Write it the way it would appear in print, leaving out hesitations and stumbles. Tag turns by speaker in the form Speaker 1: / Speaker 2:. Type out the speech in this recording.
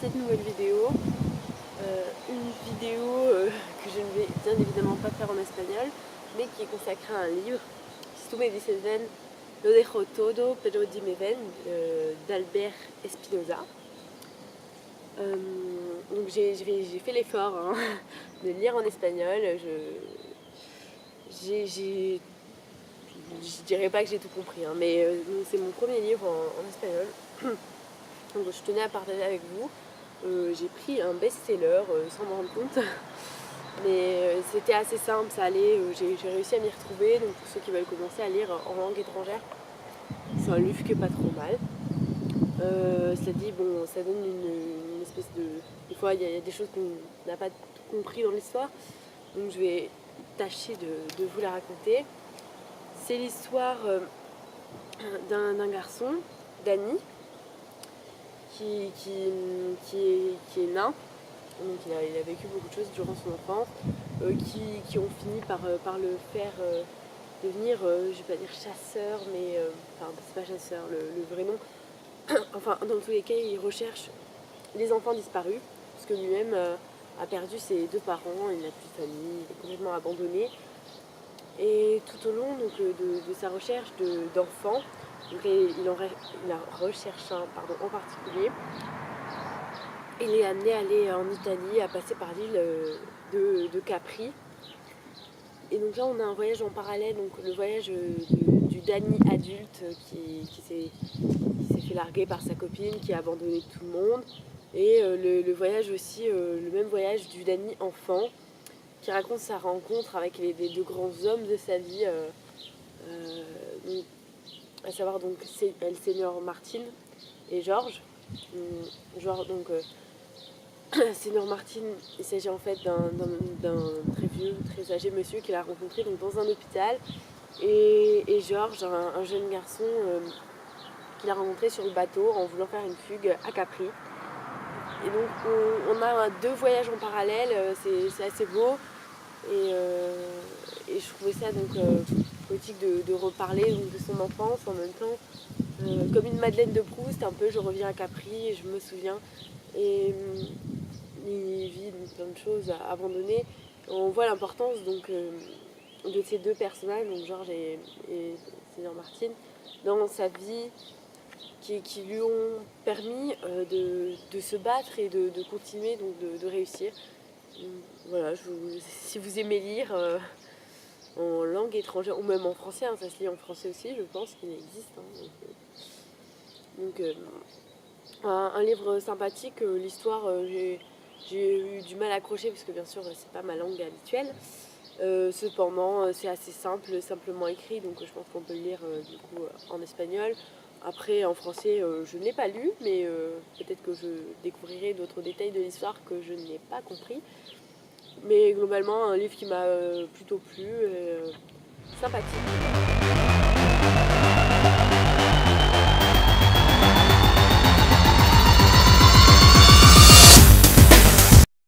Speaker 1: cette nouvelle vidéo. Une vidéo que je ne vais bien évidemment pas faire en espagnol, mais qui est consacrée à un livre, Si tú me dices ven, lo dejo todo, pero dime ven, d'Albert Espinosa. Donc j'ai fait l'effort de lire en espagnol. Je dirais pas que j'ai tout compris, mais c'est mon premier livre en espagnol. Donc je tenais à partager avec vous. J'ai pris un best-seller sans me rendre compte. Mais c'était assez simple, ça allait, j'ai réussi à m'y retrouver. Donc pour ceux qui veulent commencer à lire en langue étrangère, c'est un livre qui est pas trop mal. Cela dit, bon, ça donne une espèce de... Des fois, il y a des choses qu'on n'a pas tout compris dans l'histoire. Donc je vais tâcher de vous la raconter. C'est l'histoire d'un garçon, Danny, qui est nain. Donc il a vécu beaucoup de choses durant son enfance, qui ont fini par le faire devenir, je vais pas dire chasseur, mais enfin c'est pas chasseur le vrai nom. Enfin dans tous les cas il recherche les enfants disparus, parce que lui-même a perdu ses deux parents, il n'a plus de famille, il est complètement abandonné. Et tout au long donc, de sa recherche d'enfants, donc il en recherche un en particulier. Il est amené à aller en Italie, à passer par l'île de Capri. Et donc là, on a un voyage en parallèle, donc le voyage du Danny adulte qui s'est fait larguer par sa copine, qui a abandonné tout le monde. Et le voyage aussi, le même voyage du Danny enfant, qui raconte sa rencontre avec les deux grands hommes de sa vie, à savoir donc El Seigneur Martin et Georges. Donc Seigneur Martin, il s'agit en fait d'un très vieux, très âgé monsieur qu'il a rencontré donc, dans un hôpital. Et Georges, un jeune garçon qu'il a rencontré sur le bateau en voulant faire une fugue à Capri. Et donc on a deux voyages en parallèle, c'est assez beau. Et je trouvais ça donc poétique de reparler donc, de son enfance en même temps. Comme une Madeleine de Proust, un peu je reviens à Capri et je me souviens. Et il vit plein de choses abandonnées. On voit l'importance donc de ces deux personnages, donc Georges et Seigneur Martin, dans sa vie, qui lui ont permis de se battre et de continuer, donc de réussir. Voilà, si vous aimez lire en langue étrangère, ou même en français, ça se lit en français aussi, je pense qu'il existe. Donc un livre sympathique, l'histoire, j'ai eu du mal à accrocher parce que bien sûr c'est pas ma langue habituelle. Cependant c'est assez simple, simplement écrit, donc je pense qu'on peut le lire du coup en espagnol. Après en français je ne l'ai pas lu, mais peut-être que je découvrirai d'autres détails de l'histoire que je n'ai pas compris. Mais globalement un livre qui m'a plutôt plu, sympathique.